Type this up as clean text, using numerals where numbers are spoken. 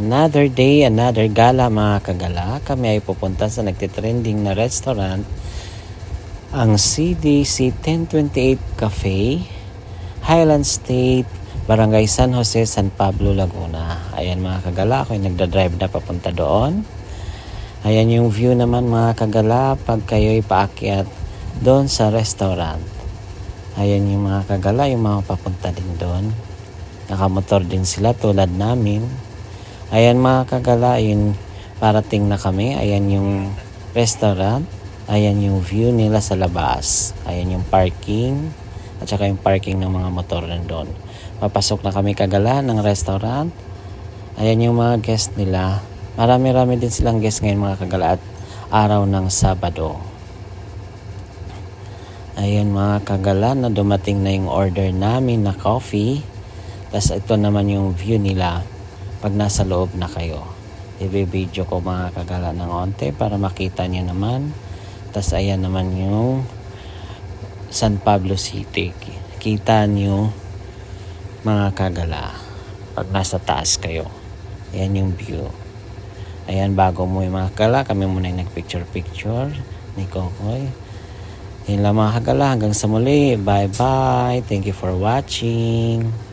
Another day, another gala mga kagala. Kami ay pupunta sa nagtitrending na restaurant, ang CDC 1028 Cafe, Highland State, Barangay San Jose, San Pablo, Laguna. Ayan mga kagala, ako ay nagdadrive na papunta doon. Ayan yung view naman mga kagala pag kayo'y paakyat doon sa restaurant. Ayan yung mga kagala, yung mga papunta din doon. Nakamotor din sila tulad namin. Ayan mga kagala, yun, parating na kami. Ayan yung restaurant. Ayan yung view nila sa labas. Ayan yung parking. At saka yung parking ng mga motor nandun. Papasok na kami kagala ng restaurant. Ayan yung mga guest nila. Marami-rami din silang guest ngayon mga kagala at araw ng Sabado. Ayan mga kagala, na dumating na yung order namin na coffee. Tapos ito naman yung view nila pag nasa loob na kayo. I-video ko mga kagala ng onte para makita niyo naman. Tapos ayan naman yung San Pablo City. Kita niyo mga kagala pag nasa taas kayo. Ayan yung view. Ayan, bago mo yung mga kagala, kami muna yung nagpicture-picture ni Kokoy. Yan lang mga kagala, hanggang sa muli. Bye-bye. Thank you for watching.